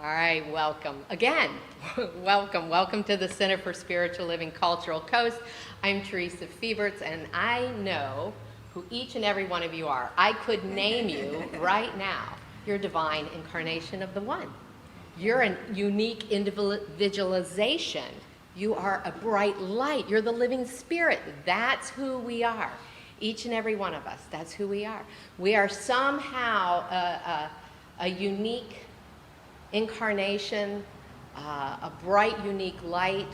All right, welcome again. welcome to the Center for Spiritual Living Cultural Coast. I'm Theresa and I know who each and every one of you are. I could name you right now. You're a divine incarnation of the One. You're a unique individualization. You are a bright light. You're the living spirit. That's who we are. Each and every one of us, that's who we are. We are somehow a unique incarnation, a bright, unique light,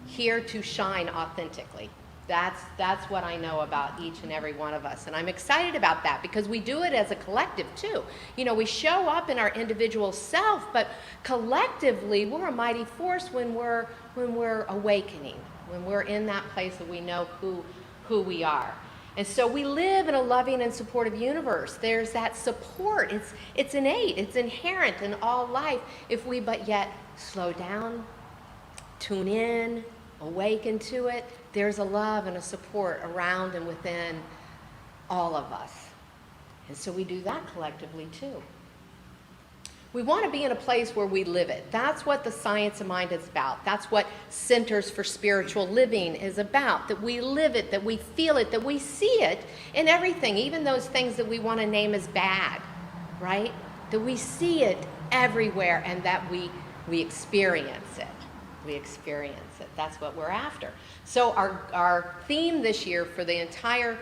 here to shine authentically. That's what I know about each and every one of us. And I'm excited about that because we do it as a collective too. You know, we show up in our individual self, but collectively we're a mighty force when we're awakening, when we're in that place that we know who we are. And so we live in a loving and supportive universe. There's that support. It's innate, it's inherent in all life if we but yet slow down, tune in, awaken to it. There's a love and a support around and within all of us. And so we do that collectively too. We want to be in a place where we live it. That's what the Science of Mind is about. That's what Centers for Spiritual Living is about, that we live it, that we feel it, that we see it in everything, even those things that we want to name as bad, right? That we see it everywhere and that we experience it. We experience it. That's what we're after. So our theme this year for the entire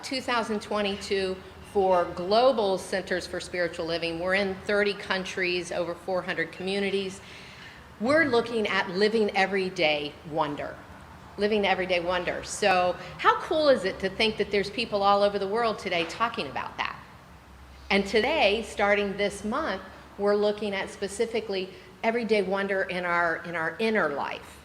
2022 for global Centers for Spiritual Living, we're in 30 countries, over 400 communities. We're looking at living everyday wonder. Living everyday wonder. So how cool is it to think that there's people all over the world today talking about that? And today, starting this month, we're looking at specifically everyday wonder in our inner life.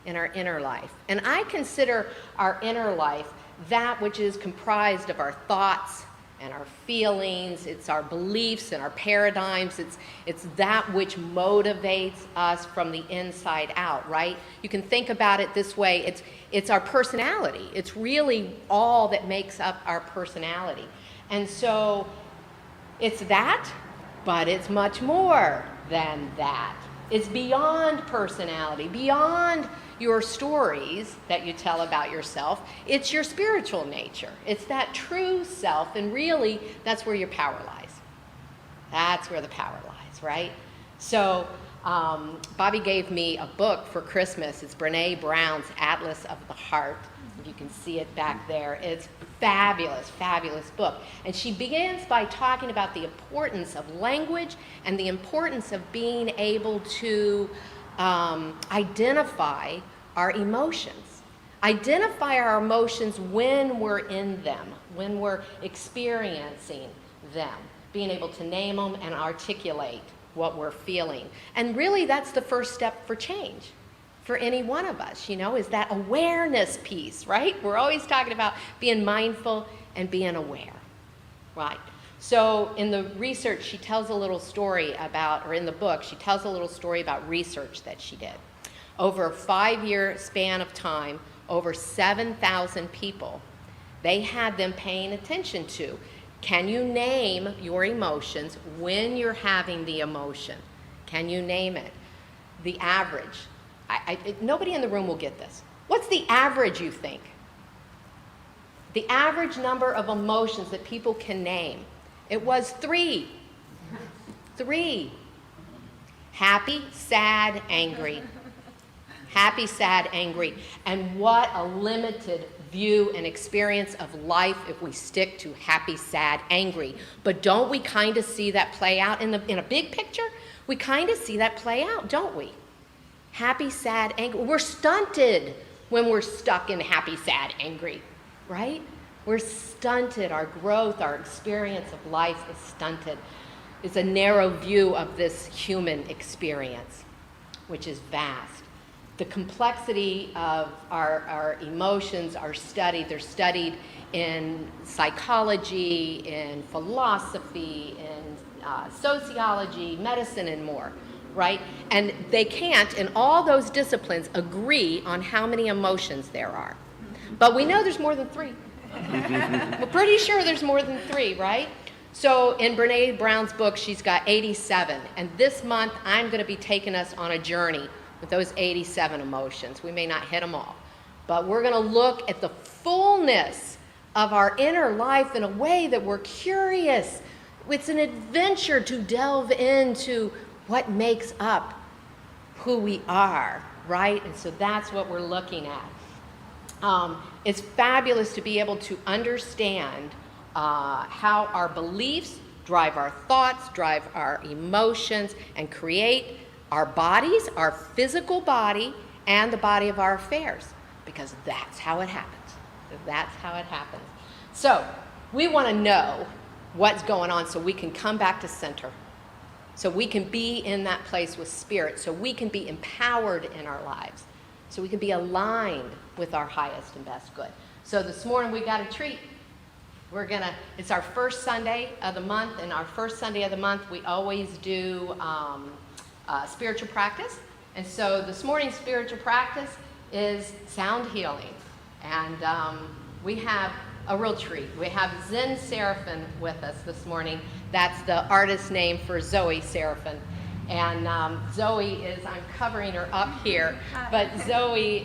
In our inner life. And I consider our inner life that which is comprised of our thoughts and our feelings, it's our beliefs and our paradigms, it's that which motivates us from the inside out, right? You can think about it this way, it's our personality. It's really all that makes up our personality. And so it's that, but it's much more than that. It's beyond personality, beyond your stories that you tell about yourself. It's your spiritual nature. It's that true self, and really, that's where your power lies. That's where the power lies, right? So Bobby gave me a book for Christmas. It's Brene Brown's Atlas of the Heart. You can see it back there. It's fabulous, fabulous book. And she begins by talking about the importance of language and the importance of being able to identify our emotions. Identify our emotions when we're in them, when we're experiencing them, being able to name them and articulate what we're feeling. And really, that's the first step for change for any one of us, is that awareness piece, right? We're always talking about being mindful and being aware, right? So in the research, she tells a little story about, or in the book, she tells a little story about research that she did. Over a 5-year span of time, over 7,000 people, they had them paying attention to, can you name your emotions when you're having the emotion? Can you name it? The average. Nobody in the room will get this. What's the average, you think? The average number of emotions that people can name. It was 3. 3. Happy, sad, angry. Happy, sad, angry. And what a limited view and experience of life if we stick to happy, sad, angry. But don't we kind of see that play out in a big picture? We kind of see that play out, don't we? Happy, sad, angry. We're stunted when we're stuck in happy, sad, angry, right? We're stunted. Our growth, our experience of life is stunted. It's a narrow view of this human experience, which is vast. The complexity of our emotions are studied. They're studied in psychology, in philosophy, in sociology, medicine, and more, right? And they can't, in all those disciplines, agree on how many emotions there are. But we know there's more than 3. We're pretty sure there's more than 3, right? So in Brene Brown's book, she's got 87. And this month, I'm going to be taking us on a journey with those 87 emotions. We may not hit them all, but we're going to look at the fullness of our inner life in a way that we're curious. It's an adventure to delve into what makes up who we are, right? And so that's what we're looking at. It's fabulous to be able to understand how our beliefs drive our thoughts, drive our emotions, and create our bodies, our physical body, and the body of our affairs, because that's how it happens. That's how it happens. So we want to know what's going on so we can come back to center, so we can be in that place with spirit, so we can be empowered in our lives, so we can be aligned with our highest and best good. So this morning we got a treat. It's our first Sunday of the month, and our first Sunday of the month we always do spiritual practice. And so this morning's spiritual practice is sound healing. And we have a real treat. We have Zen Seraphin with us this morning. That's the artist name for Zoe Seraphin. And Zoe is, I'm covering her up here, but Zoe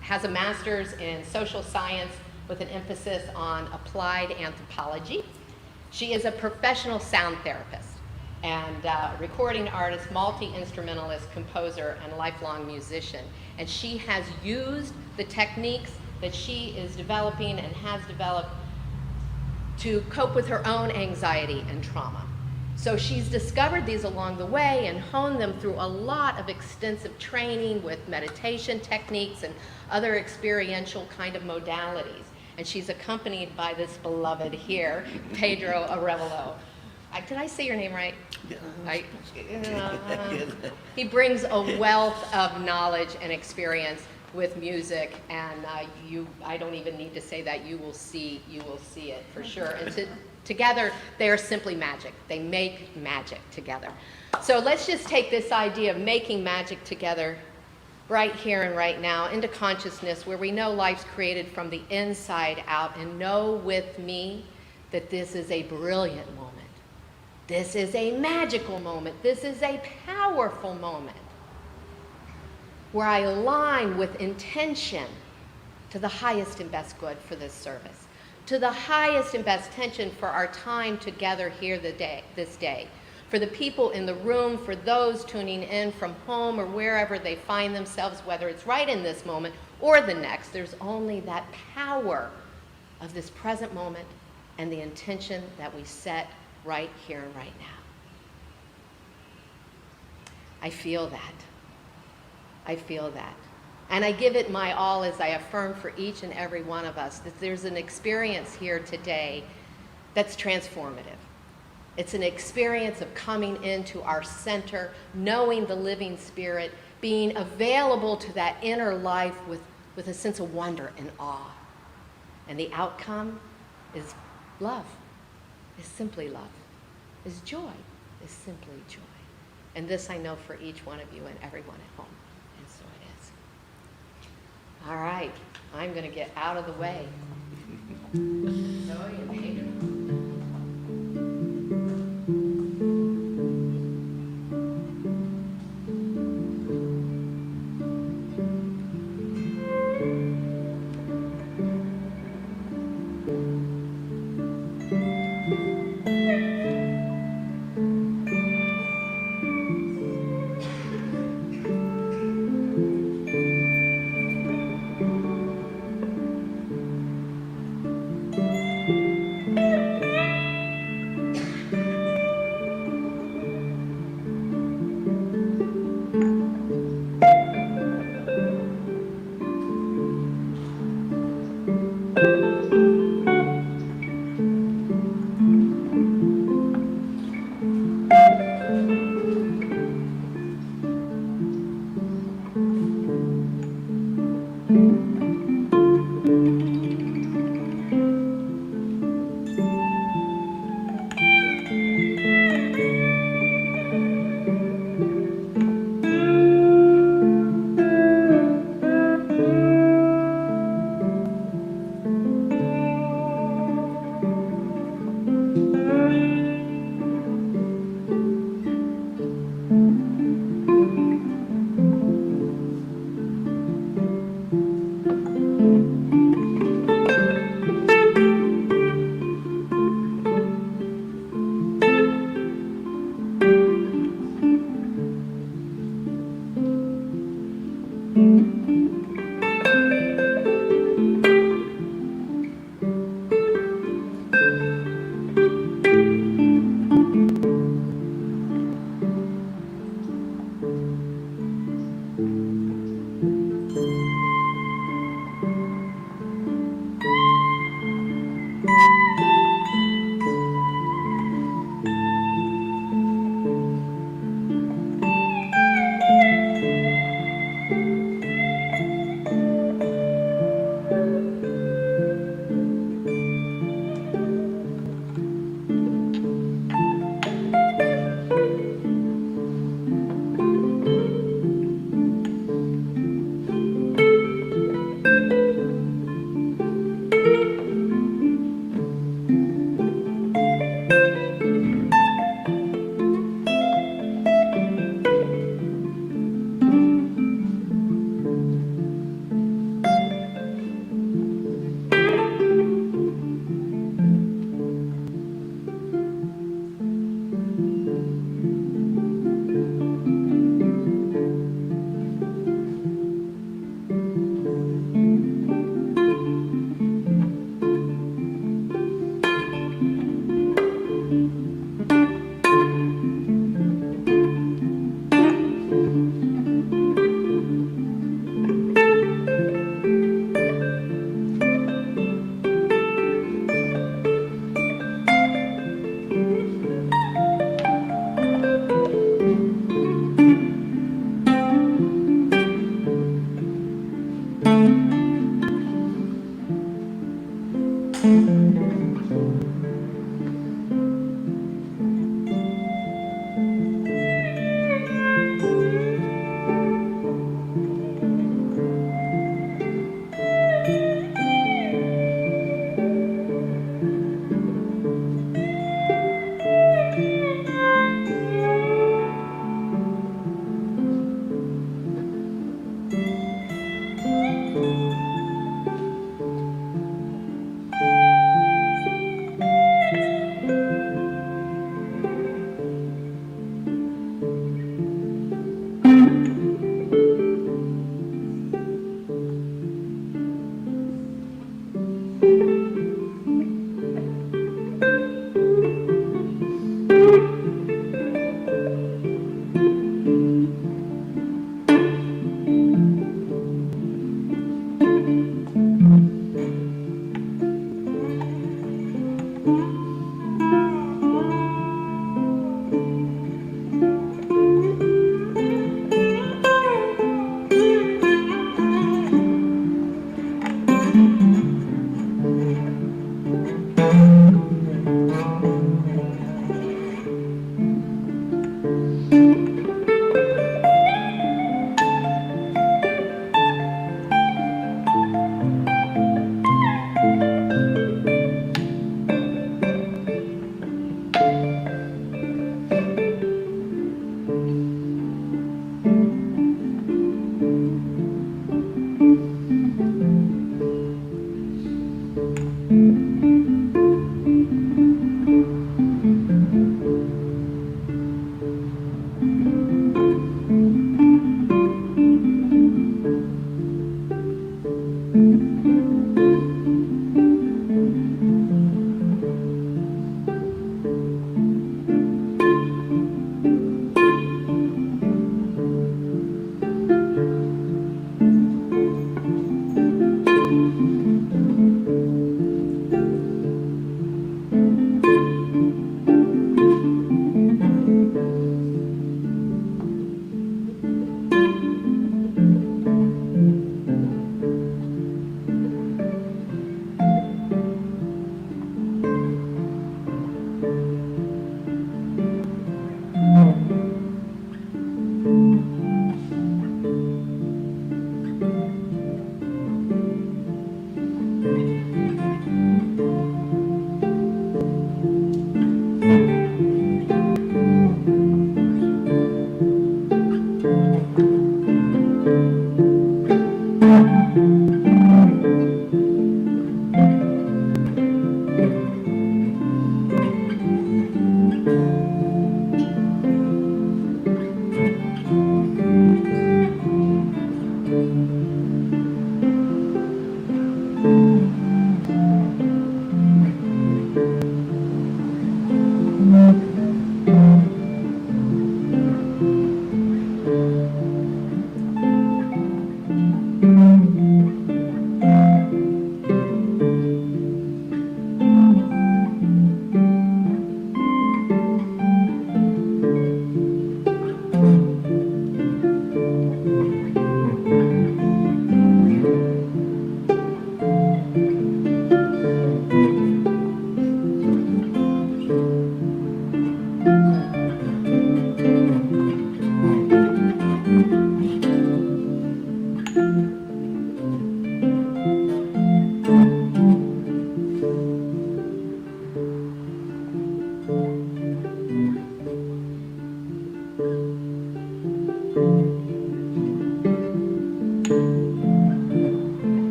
has a master's in social science with an emphasis on applied anthropology. She is a professional sound therapist and recording artist, multi-instrumentalist, composer, and lifelong musician. And she has used the techniques that she is developing and has developed to cope with her own anxiety and trauma. So she's discovered these along the way and honed them through a lot of extensive training with meditation techniques and other experiential kind of modalities. And she's accompanied by this beloved here, Pedro Arevalo. Did I say your name right? He brings a wealth of knowledge and experience with music, and I don't even need to say that. You will see it for sure. And together, they are simply magic. They make magic together. So let's just take this idea of making magic together right here and right now into consciousness, where we know life's created from the inside out, and know with me that this is a brilliant moment. This is a magical moment. This is a powerful moment where I align with intention to the highest and best good for this service, to the highest and best intention for our time together here this day, For the people in the room, for those tuning in from home or wherever they find themselves, whether it's right in this moment or the next, there's only that power of this present moment and the intention that we set right here and right now. I feel that. I feel that. And I give it my all as I affirm for each and every one of us that there's an experience here today that's transformative. It's an experience of coming into our center, knowing the living spirit, being available to that inner life with a sense of wonder and awe. And the outcome is love, is simply love, is joy, is simply joy. And this I know for each one of you and everyone at home. And so it is. All right, I'm going to get out of the way. Zoe and Hayden.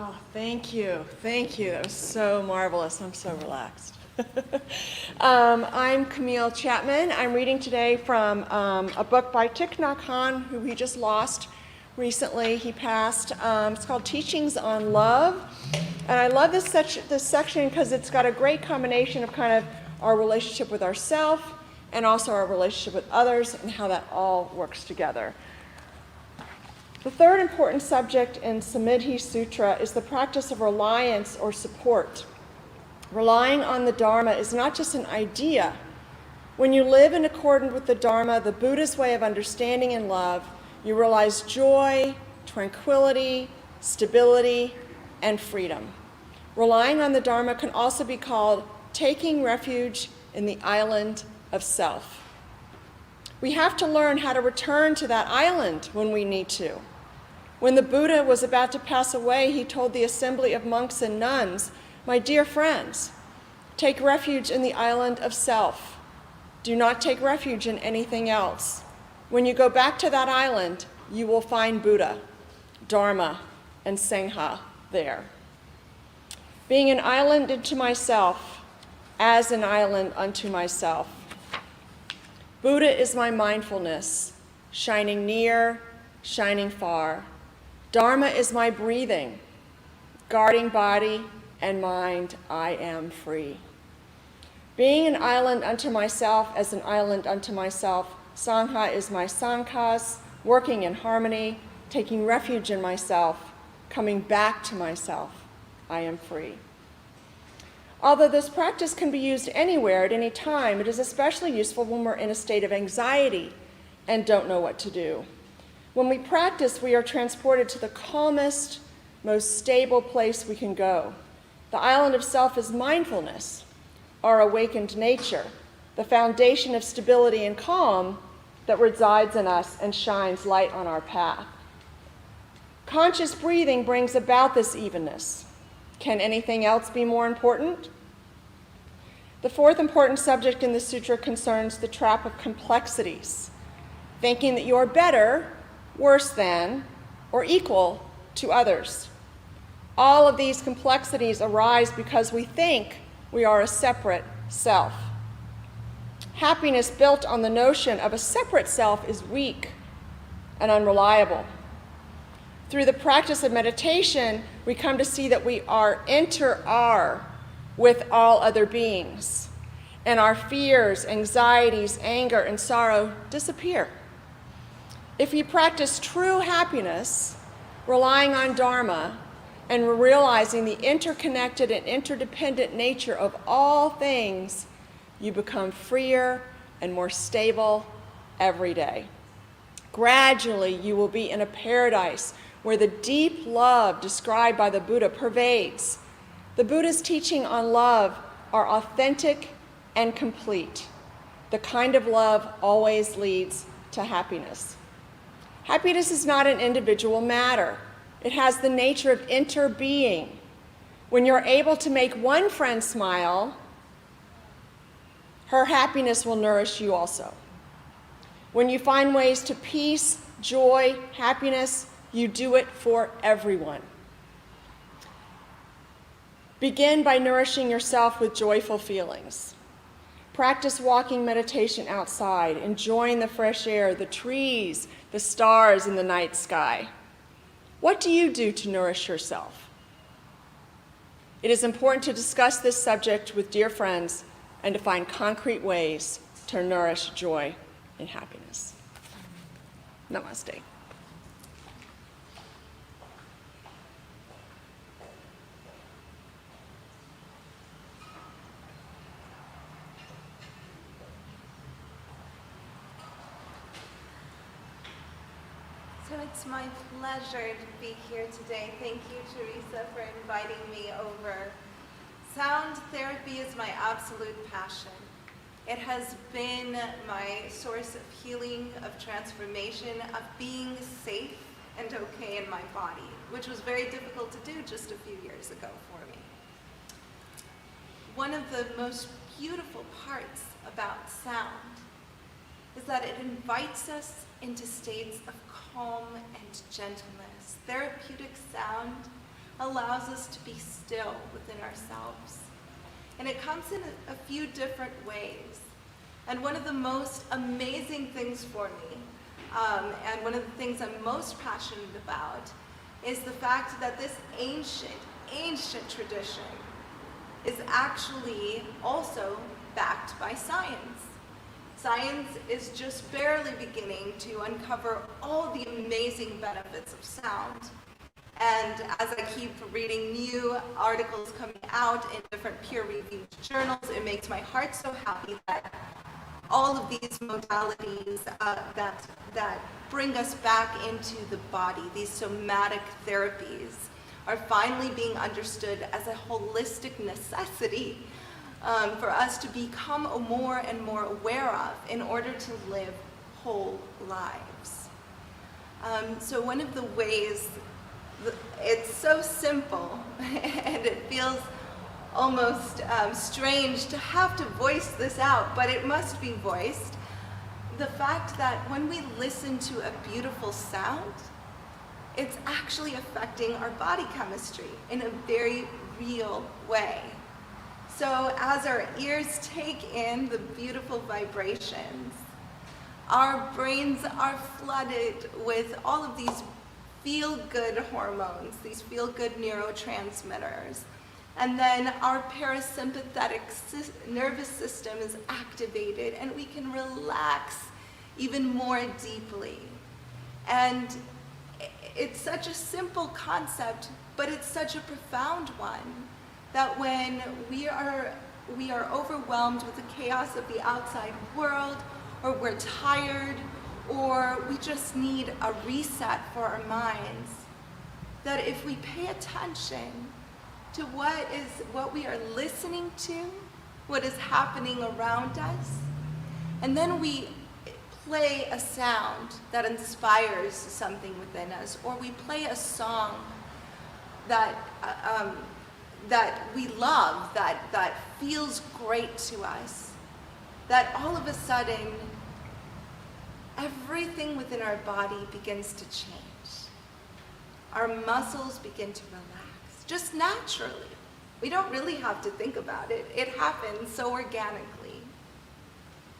Oh, thank you. Thank you. That was so marvelous. I'm so relaxed. I'm Camille Chapman. I'm reading today from a book by Thich Nhat Hanh, who we just lost recently. He passed. It's called Teachings on Love. And I love this section because it's got a great combination of kind of our relationship with ourselves and also our relationship with others and how that all works together. The third important subject in Samidhi Sutra is the practice of reliance or support. Relying on the Dharma is not just an idea. When you live in accordance with the Dharma, the Buddha's way of understanding and love, you realize joy, tranquility, stability, and freedom. Relying on the Dharma can also be called taking refuge in the island of self. We have to learn how to return to that island when we need to. When the Buddha was about to pass away, he told the assembly of monks and nuns, "My dear friends, take refuge in the island of self. Do not take refuge in anything else. When you go back to that island, you will find Buddha, Dharma, and Sangha there." Being an island unto myself, as an island unto myself. Buddha is my mindfulness, shining near, shining far. Dharma is my breathing, guarding body and mind, I am free. Being an island unto myself, as an island unto myself, Sangha is my sanghas, working in harmony, taking refuge in myself, coming back to myself, I am free. Although this practice can be used anywhere at any time, it is especially useful when we're in a state of anxiety and don't know what to do. When we practice, we are transported to the calmest, most stable place we can go. The island of self is mindfulness, our awakened nature, the foundation of stability and calm that resides in us and shines light on our path. Conscious breathing brings about this evenness. Can anything else be more important? The fourth important subject in the sutra concerns the trap of complexities, thinking that you are better, worse than, or equal to others. All of these complexities arise because we think we are a separate self. Happiness built on the notion of a separate self is weak and unreliable. Through the practice of meditation, we come to see that we are with all other beings, and our fears, anxieties, anger, and sorrow disappear. If we practice true happiness, relying on Dharma, and realizing the interconnected and interdependent nature of all things, you become freer and more stable every day. Gradually, you will be in a paradise where the deep love described by the Buddha pervades. The Buddha's teaching on love are authentic and complete. The kind of love always leads to happiness. Happiness is not an individual matter. It has the nature of interbeing. When you're able to make one friend smile, her happiness will nourish you also. When you find ways to peace, joy, happiness, you do it for everyone. Begin by nourishing yourself with joyful feelings. Practice walking meditation outside, enjoying the fresh air, the trees, the stars in the night sky. What do you do to nourish yourself? It is important to discuss this subject with dear friends and to find concrete ways to nourish joy and happiness. Namaste. So it's my pleasure to be here today. Thank you, Theresa, for inviting me over. Sound therapy is my absolute passion. It has been my source of healing, of transformation, of being safe and okay in my body, which was very difficult to do just a few years ago for me. One of the most beautiful parts about sound is that it invites us into states of calm and gentleness. Therapeutic sound allows us to be still within ourselves. And it comes in a few different ways. And one of the most amazing things for me, and one of the things I'm most passionate about, is the fact that this ancient tradition is actually also backed by science. Science is just barely beginning to uncover all the amazing benefits of sound. And as I keep reading new articles coming out in different peer-reviewed journals, it makes my heart so happy that all of these modalities that bring us back into the body, these somatic therapies, are finally being understood as a holistic necessity for us to become more and more aware of in order to live whole lives. So one of the ways, it's so simple and it feels almost strange to have to voice this out, but it must be voiced. The fact that when we listen to a beautiful sound, it's actually affecting our body chemistry in a very real way. So as our ears take in the beautiful vibrations, our brains are flooded with all of these feel-good hormones, these feel-good neurotransmitters. And then our parasympathetic nervous system is activated and we can relax even more deeply. And it's such a simple concept, but it's such a profound one, that when we are overwhelmed with the chaos of the outside world, or we're tired, or we just need a reset for our minds, that if we pay attention to what we are listening to, what is happening around us, and then we play a sound that inspires something within us, or we play a song that we love, that feels great to us, that all of a sudden everything within our body begins to change. Our muscles begin to relax, just naturally. We don't really have to think about it. It happens so organically.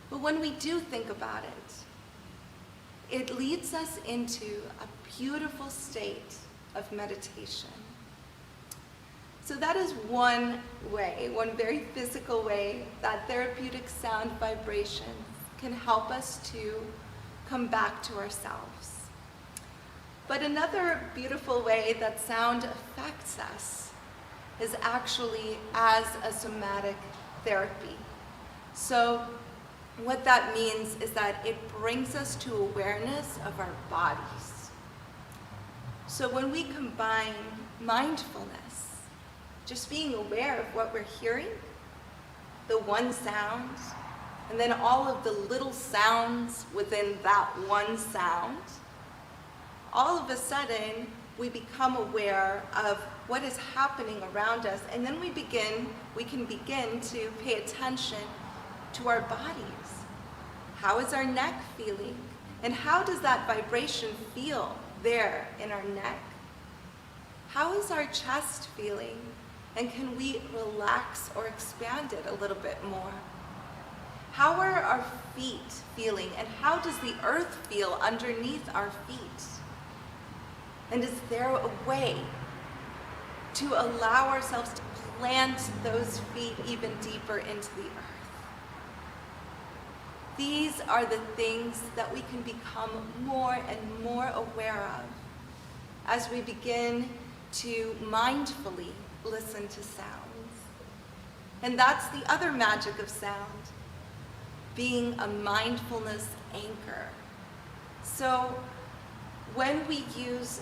But when we do think about it, it leads us into a beautiful state of meditation. So that is one way, one very physical way that therapeutic sound vibrations can help us to come back to ourselves. But another beautiful way that sound affects us is actually as a somatic therapy. So what that means is that it brings us to awareness of our bodies. So when we combine mindfulness, just being aware of what we're hearing, the one sound, and then all of the little sounds within that one sound, all of a sudden we become aware of what is happening around us, and then we can begin to pay attention to our bodies. How is our neck feeling? And how does that vibration feel there in our neck? How is our chest feeling? And can we relax or expand it a little bit more? How are our feet feeling? And how does the earth feel underneath our feet? And is there a way to allow ourselves to plant those feet even deeper into the earth? These are the things that we can become more and more aware of as we begin to mindfully listen to sounds. And that's the other magic of sound, being a mindfulness anchor. So when we use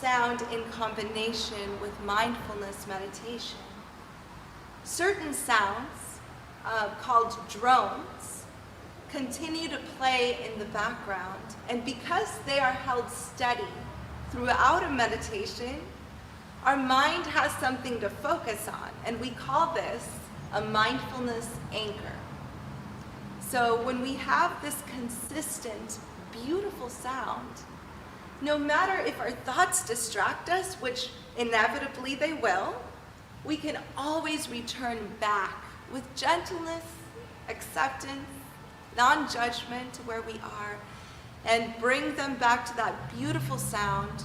sound in combination with mindfulness meditation, certain sounds called drones continue to play in the background, and because they are held steady throughout a meditation, our mind has something to focus on, and we call this a mindfulness anchor. So when we have this consistent, beautiful sound, no matter if our thoughts distract us, which inevitably they will, we can always return back with gentleness, acceptance, non-judgment to where we are, and bring them back to that beautiful sound,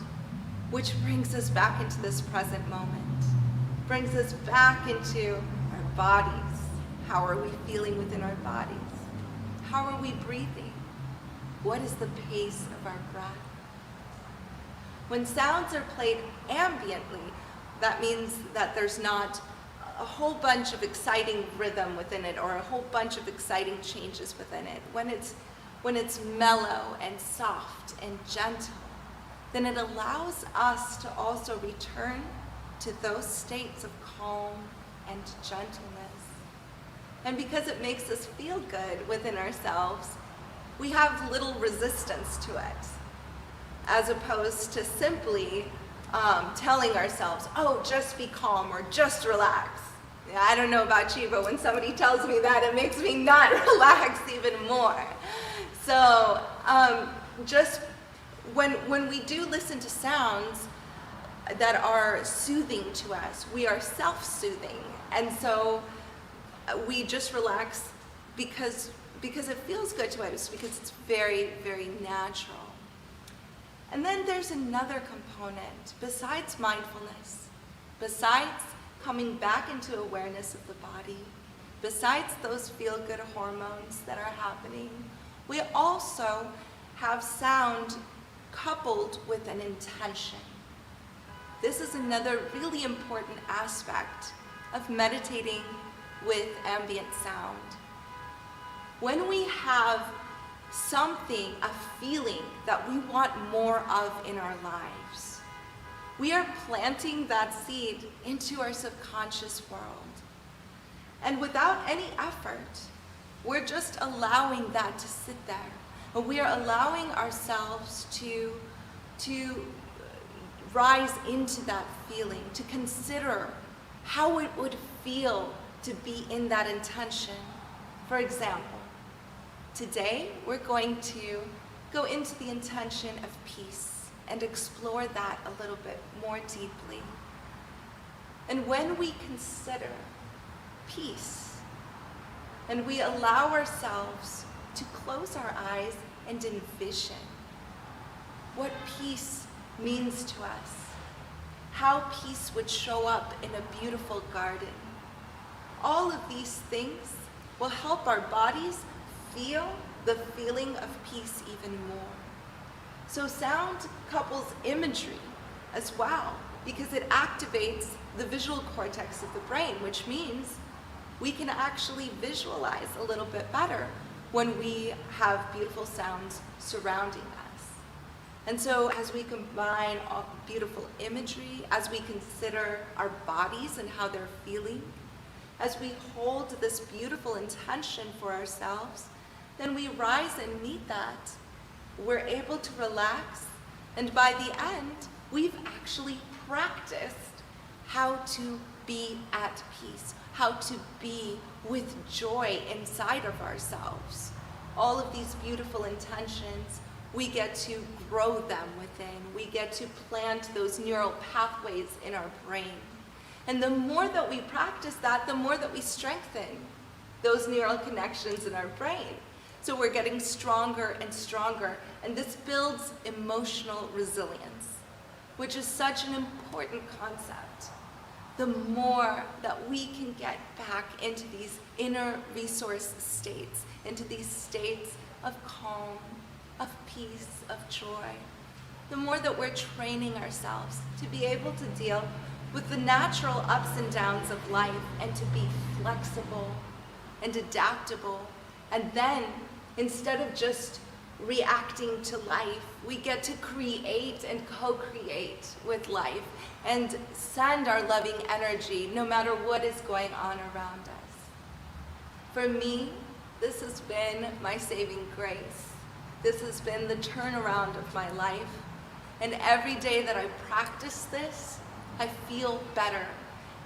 which brings us back into this present moment, brings us back into our bodies. How are we feeling within our bodies? How are we breathing? What is the pace of our breath? When sounds are played ambiently, that means that there's not a whole bunch of exciting rhythm within it or a whole bunch of exciting changes within it. When it's mellow and soft and gentle, then it allows us to also return to those states of calm and gentleness. And because it makes us feel good within ourselves, we have little resistance to it, as opposed to simply telling ourselves, oh, just be calm or just relax. Yeah, I don't know about you, but when somebody tells me that, it makes me not relax even more. So just when we do listen to sounds that are soothing to us, we are self-soothing. And so we just relax because it feels good to us, because it's very, very natural. And then there's another component besides mindfulness, besides coming back into awareness of the body, besides those feel-good hormones that are happening, we also have sound coupled with an intention. This is another really important aspect of meditating with ambient sound. When we have something, a feeling that we want more of in our lives, we are planting that seed into our subconscious world. And without any effort, we're just allowing that to sit there. And we are allowing ourselves to rise into that feeling, to consider how it would feel to be in that intention. For example, today we're going to go into the intention of peace and explore that a little bit more deeply. And when we consider peace and we allow ourselves to close our eyes and envision what peace means to us, how peace would show up in a beautiful garden, all of these things will help our bodies feel the feeling of peace even more. So sound couples imagery as well, because it activates the visual cortex of the brain, which means we can actually visualize a little bit better when we have beautiful sounds surrounding us. And so as we combine all beautiful imagery, as we consider our bodies and how they're feeling, as we hold this beautiful intention for ourselves, then we rise and meet that. We're able to relax, and by the end, we've actually practiced how to be at peace, how to be with joy inside of ourselves. All of these beautiful intentions, we get to grow them within. We get to plant those neural pathways in our brain. And the more that we practice that, the more that we strengthen those neural connections in our brain. So we're getting stronger and stronger, and this builds emotional resilience, which is such an important concept. The more that we can get back into these inner resource states, into these states of calm, of peace, of joy, the more that we're training ourselves to be able to deal with the natural ups and downs of life and to be flexible and adaptable. And then, instead of just reacting to life, we get to create and co-create with life and send our loving energy no matter what is going on around us. For me, this has been my saving grace. This has been the turnaround of my life. And every day that I practice this, I feel better.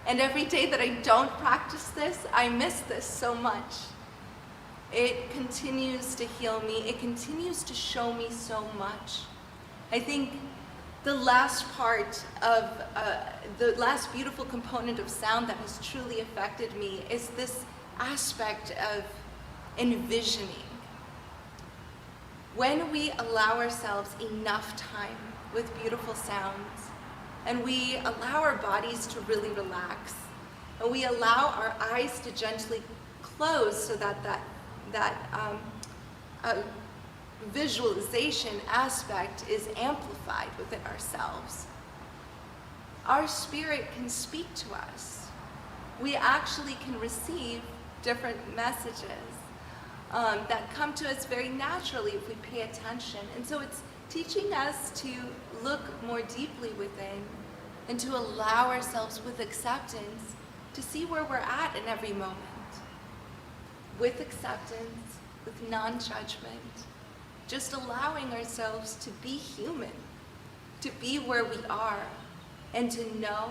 And every day that I don't practice this, I miss this so much. It continues to heal me. It continues to show me so much. I think the last part of, the last beautiful component of sound that has truly affected me is this aspect of envisioning. When we allow ourselves enough time with beautiful sounds, and we allow our bodies to really relax, and we allow our eyes to gently close so that visualization aspect is amplified within ourselves, our spirit can speak to us. We actually can receive different messages that come to us very naturally if we pay attention. And so it's teaching us to look more deeply within and to allow ourselves with acceptance to see where we're at in every moment. With acceptance, with non-judgment, just allowing ourselves to be human, to be where we are, and to know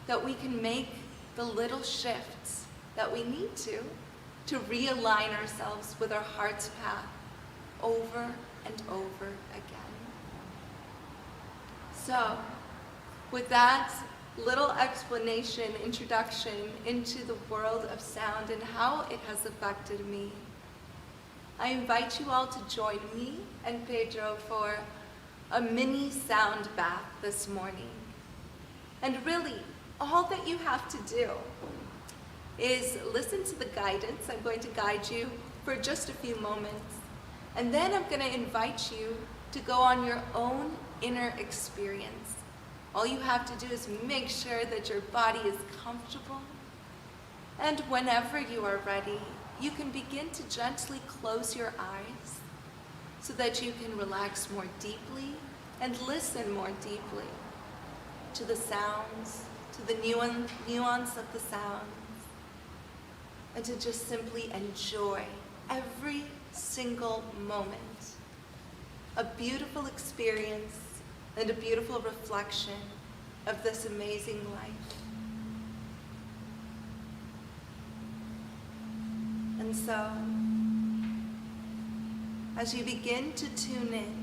that we can make the little shifts that we need to realign ourselves with our heart's path over and over again. So, with that little explanation, introduction into the world of sound and how it has affected me, I invite you all to join me and Pedro for a mini sound bath this morning. And really, all that you have to do is listen to the guidance. I'm going to guide you for just a few moments. And then I'm going to invite you to go on your own inner experience. All you have to do is make sure that your body is comfortable. And whenever you are ready, you can begin to gently close your eyes so that you can relax more deeply and listen more deeply to the sounds, to the nuance of the sounds, and to just simply enjoy every single moment. A beautiful experience and a beautiful reflection of this amazing life. And so, as you begin to tune in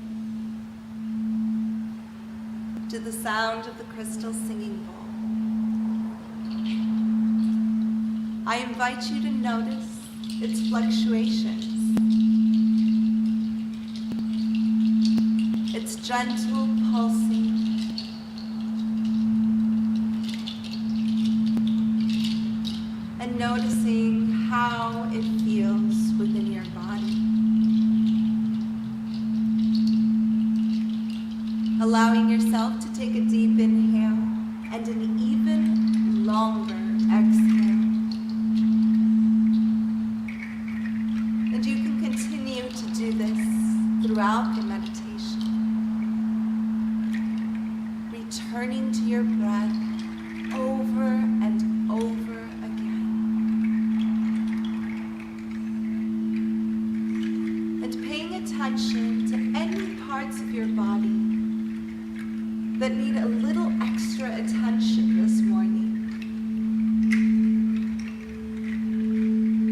to the sound of the crystal singing bowl, I invite you to notice its fluctuations, its gentle pulsing, and noticing how it feels within your body. Allowing yourself to take a deep inhale and an even longer exhale. And you can continue to do this throughout the meditation. Returning to your breath over and over again. And paying attention to any parts of your body that need a little extra attention this morning.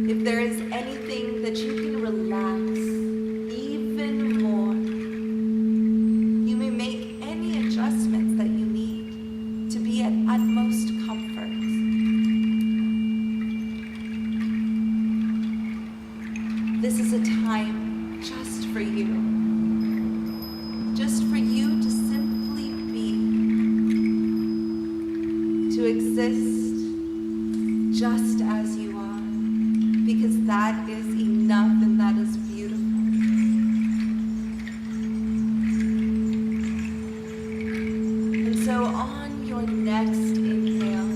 If there is anything that you can relax even more, you may make any adjustments that you need to be at utmost comfort. This is a time just for you. Just for you to simply be, to exist just as you are, because that is enough and that is beautiful. And so on your next inhale,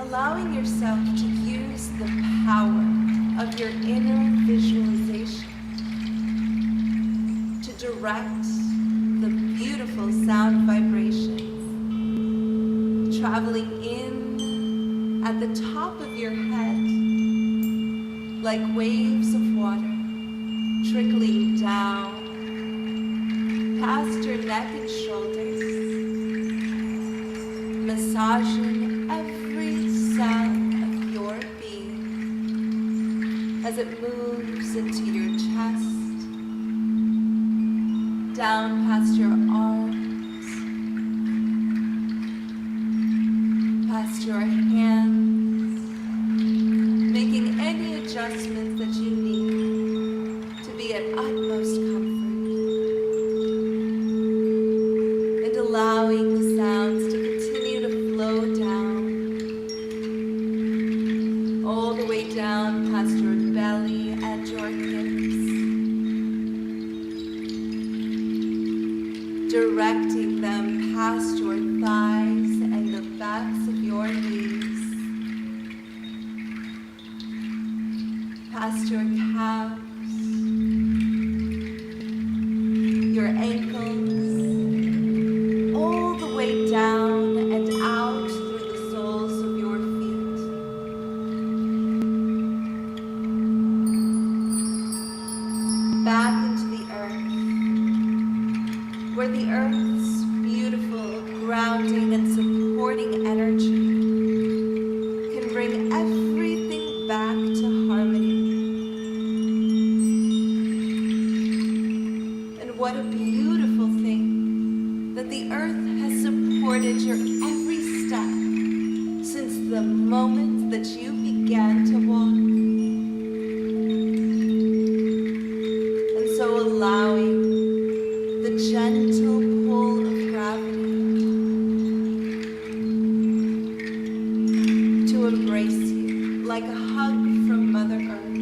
allowing yourself to use the power of your inner visualization to direct the beautiful sound vibrations traveling in at the top of your head like waves of water trickling down past your neck and shoulders, massaging every cell of your being as it moves into your chest, down past your arms, past your hands, making any adjustments that you need to be at utmost comfort, and allowing the sounds to continue to flow down, all the way down past your belly and your hips, directing them past your thighs and the backs of your knees, past your calves, your ankles, all the way down and out through the soles of your feet. Back into the earth, where the earth's beautiful grounding and supporting energy can bring everything back to harmony. And what a beautiful thing that the earth has supported your every step since the moment that you began to walk. And so allowing the gentle pull of gravity to embrace you like a hug from Mother Earth.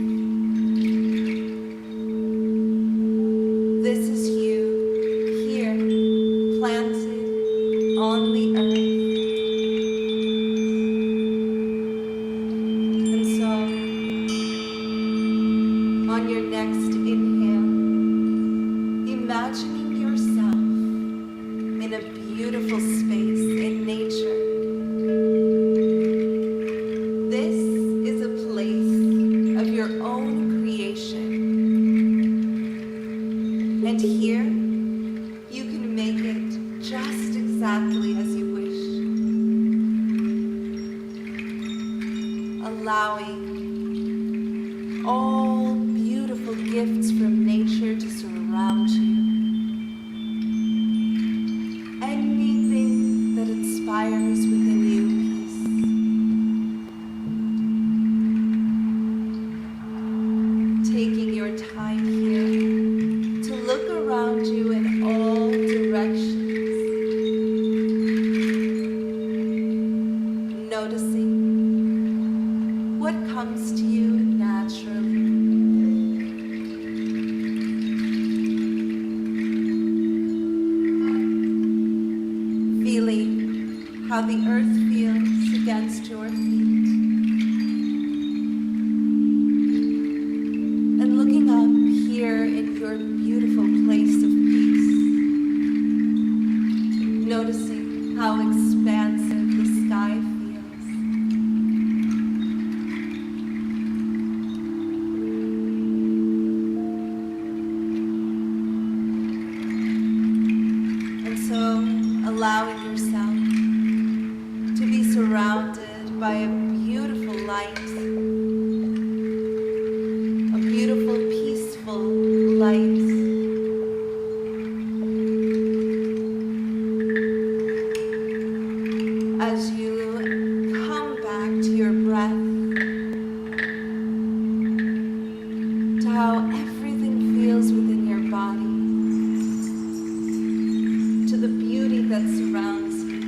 This is you here, planted on the earth. And so, on your next inhale, imagining yourself in a beautiful space in nature. This is a place of your own creation. And here, you can make it just exactly as you wish. Allowing all beautiful gifts from nature to surround you. Anything that inspires within you peace. Taking your time here to look around you in all directions. Noticing what comes to you naturally. Feeling how the earth feels against your feet. And looking up here in your beautiful place of peace. Noticing how expansive the sky feels. And so, allowing yourself to be surrounded by a beautiful light, a beautiful, peaceful light. As you come back to your breath, to how everything feels within your body, to the beauty that surrounds you,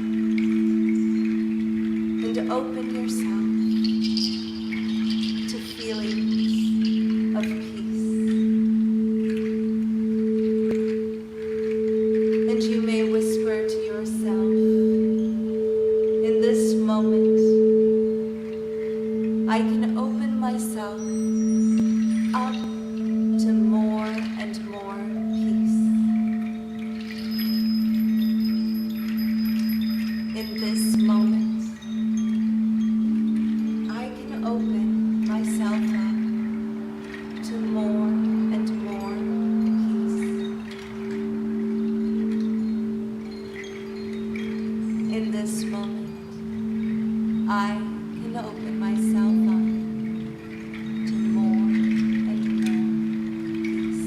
and to open yourself to feelings of peace. And you may whisper to yourself, in this moment, I can open myself up to more and more peace. In this moment, I can open myself up to more and more peace. In this moment, I can open myself up to more and more peace.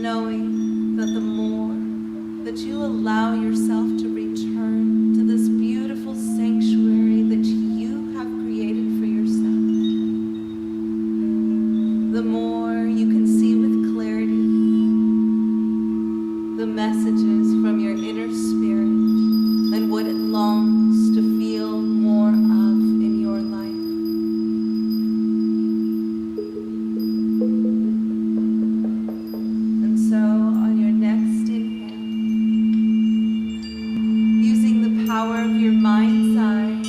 knowing that the more that you allow yourself to return to this beautiful sanctuary that you have created for yourself, the more you can see with clarity the messages from your inner spirit and what it longs to feel more of in your life. And so on your next inhale, using the power of your mind's eye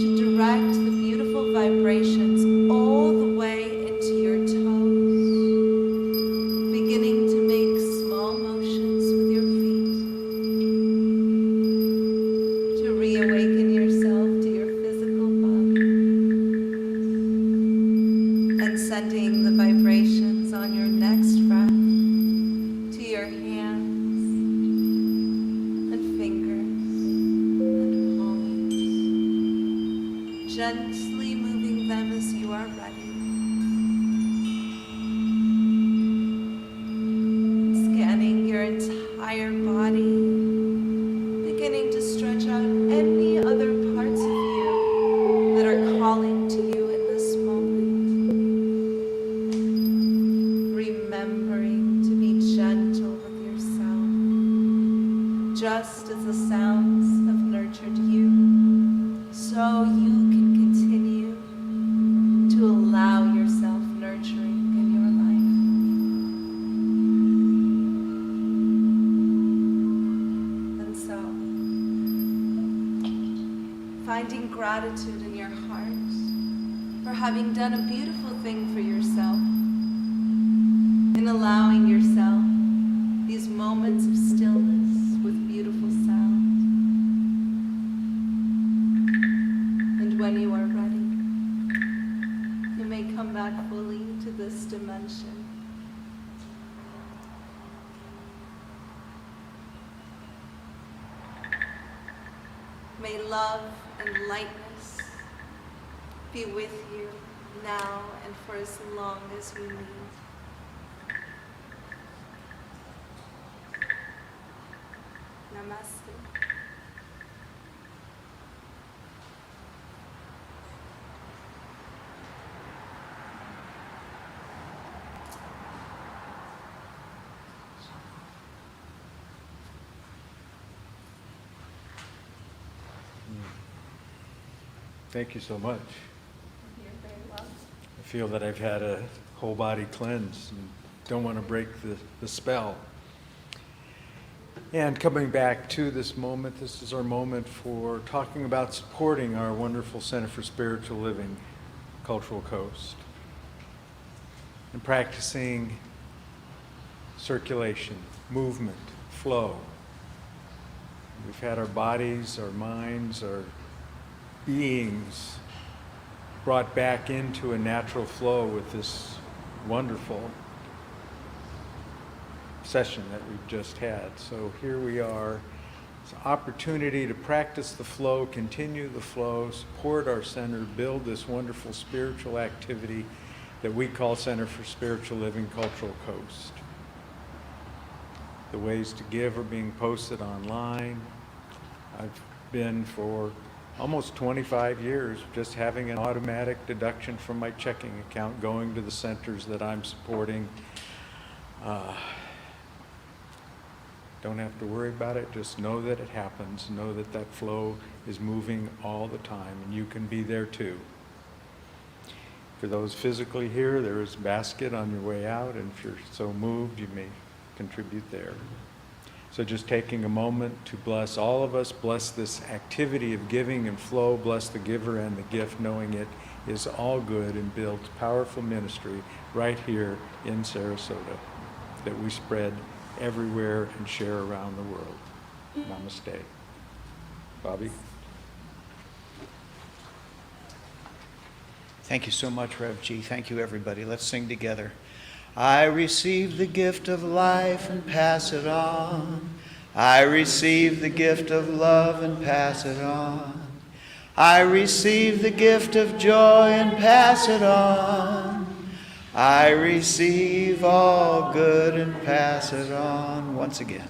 to direct the beautiful vibrations all the way into your toes, beginning to make small motions with your feet to reawaken yourself to your physical body, and sending the vibrations on your next breath to your hands and fingers and palms, gently moving them as you are ready. Scanning your entire body, beginning to stretch out any other parts of you that are calling to you in this moment. Remembering to be gentle with yourself, just as the sounds have nurtured you, so you can continue to allow yourself nurturing in your life. And so, finding gratitude in your heart for having done a beautiful thing for yourself, in allowing yourself these moments of stillness with beautiful sound. And when you are ready, you may come back fully to this dimension. May love and lightness be with you now and for as long as you need. Namaste. Thank you so much. You're very welcome. I feel that I've had a whole body cleanse and don't want to break the spell. And coming back to this moment, this is our moment for talking about supporting our wonderful Center for Spiritual Living, Cultural Coast, and practicing circulation, movement, flow. We've had our bodies, our minds, our beings brought back into a natural flow with this wonderful session that we've just had. So here we are. It's an opportunity to practice the flow, continue the flow, support our center, build this wonderful spiritual activity that we call Center for Spiritual Living Cultural Coast. The ways to give are being posted online. I've been for almost 25 years just having an automatic deduction from my checking account going to the centers that I'm supporting. Don't have to worry about it, just know that it happens, know that that flow is moving all the time, and you can be there too. For those physically here, there is a basket on your way out, and if you're so moved, you may contribute there. So just taking a moment to bless all of us, bless this activity of giving and flow, bless the giver and the gift, knowing it is all good and builds powerful ministry right here in Sarasota that we spread everywhere and share around the world. Namaste. Bobby? Thank you so much, Rev G. Thank you, everybody. Let's sing together. I receive the gift of life and pass it on. I receive the gift of love and pass it on. I receive the gift of joy and pass it on. I receive all good and pass it on. Once again.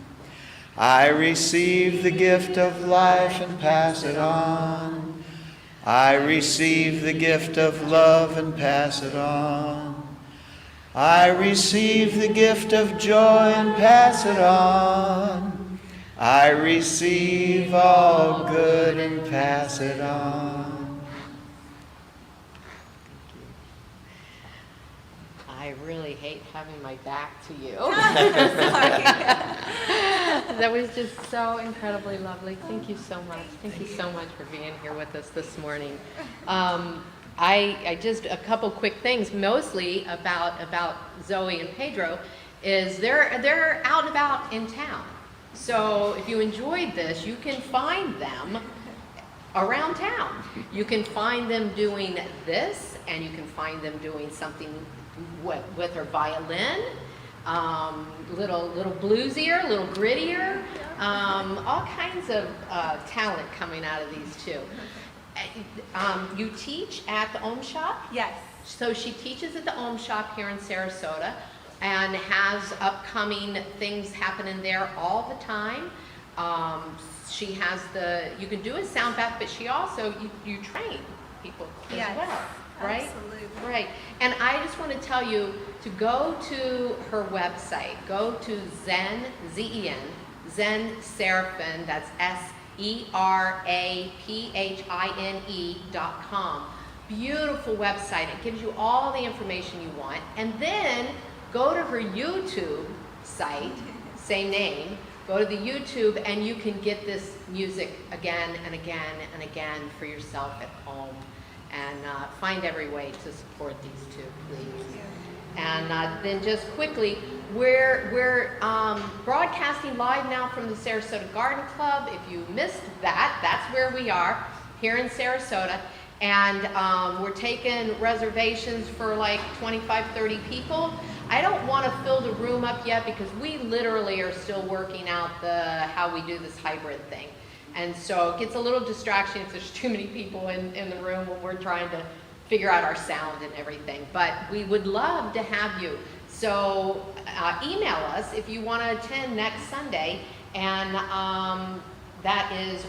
I receive the gift of life and pass it on. I receive the gift of love and pass it on. I receive the gift of joy and pass it on. I receive all good and pass it on. I really hate having my back to you. That was just so incredibly lovely. Thank you so much. Thank you so much for being here with us this morning. I just, a couple quick things, mostly about Zoe and Pedro, is they're out and about in town. So if you enjoyed this, you can find them around town. You can find them doing this, and you can find them doing something with her violin, little bluesier, a little grittier, all kinds of talent coming out of these two. You teach at the Om Shop? Yes. So she teaches at the Om Shop here in Sarasota and has upcoming things happening there all the time. She has you can do a sound bath, but she also, you train people as Yes, well, right? absolutely. Right. And I just want to tell you to go to her website. Go to Zen, Z-E-N, Zen Seraphin, that's SERAPHINE.com. Beautiful website. It gives you all the information you want. And then go to her YouTube site, same name. Go to the YouTube and you can get this music again and again and again for yourself at home. And find every way to support these two, please. And then just quickly, we're broadcasting live now from the Sarasota Garden Club. If you missed that, that's where we are, here in Sarasota. And we're taking reservations for like 25, 30 people. I don't want to fill the room up yet because we literally are still working out how we do this hybrid thing. And so it gets a little distraction if there's too many people in the room when we're trying to figure out our sound and everything. But we would love to have you. So email us if you want to attend next Sunday. And that is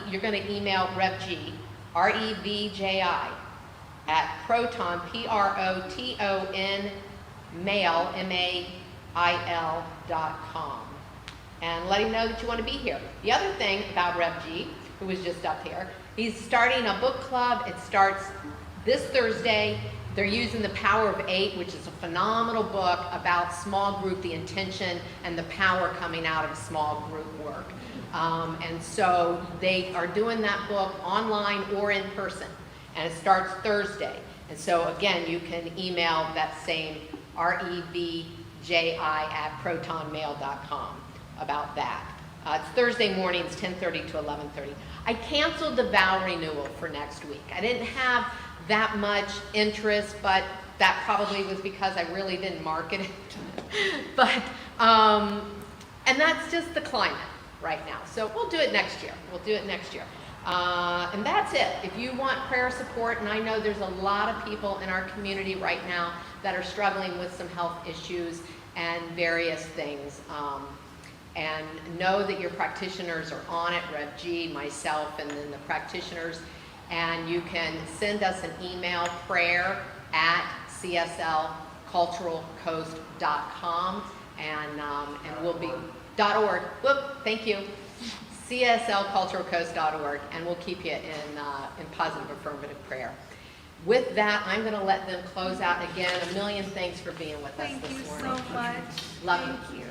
you're going to email RevG, REVJI, at Proton, PROTON, mail, MAIL.com. And let him know that you want to be here. The other thing about Rev G, who was just up here, he's starting a book club. It starts this Thursday. They're using The Power of Eight, which is a phenomenal book about small group, the intention and the power coming out of small group work. And so they are doing that book online or in person. And it starts Thursday. And so again, you can email that same REVJI@protonmail.com about that. It's Thursday mornings, 10:30 to 11:30. I canceled the vow renewal for next week. I didn't have that much interest, but that probably was because I really didn't market it. But, and that's just the climate right now. So we'll do it next year. We'll do it next year. And that's it. If you want prayer support, and I know there's a lot of people in our community right now that are struggling with some health issues and various things, and know that your practitioners are on it, Rev G, myself, and then the practitioners, and you can send us an email, prayer@cslculturalcoast.com, and we'll be, .org, whoop, thank you, cslculturalcoast.org, and we'll keep you in positive affirmative prayer. With that, I'm going to let them close out again. A million thanks for being with us this morning. Thank you so much. Love you. Thank you.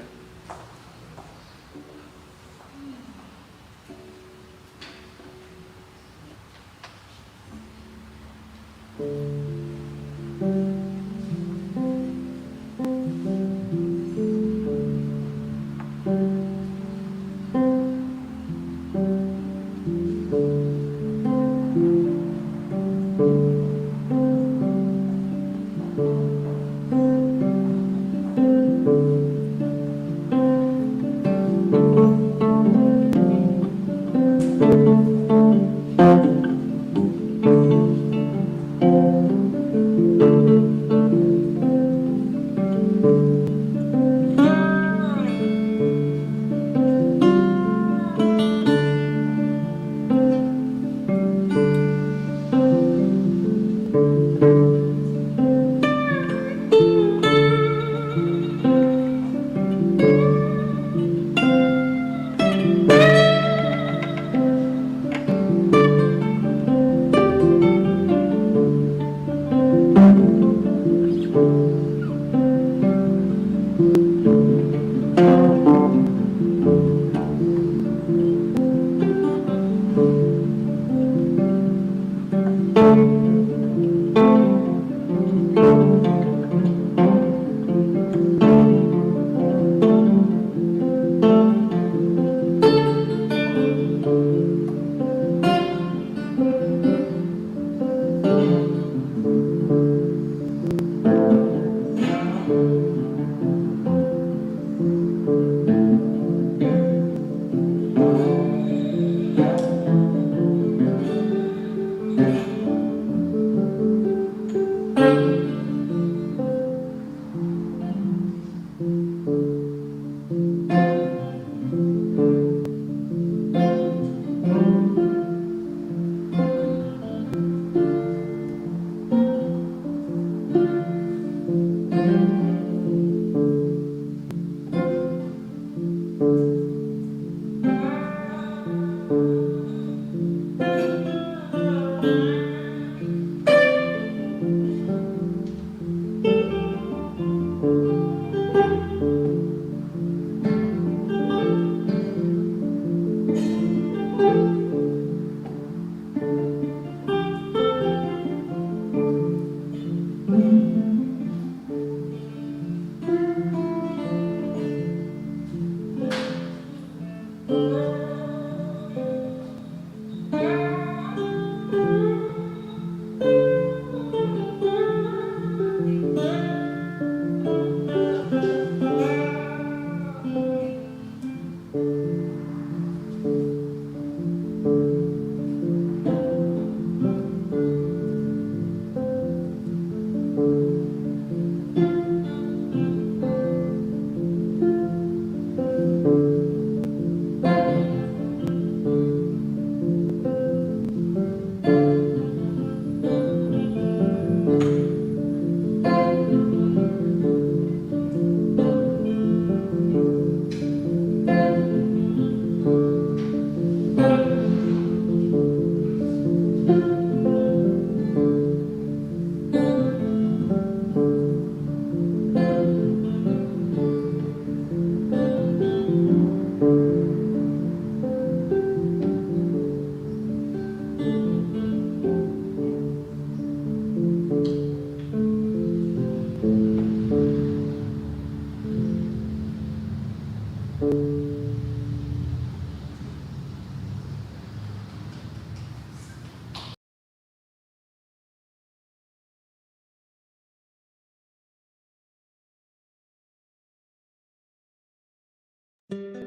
you.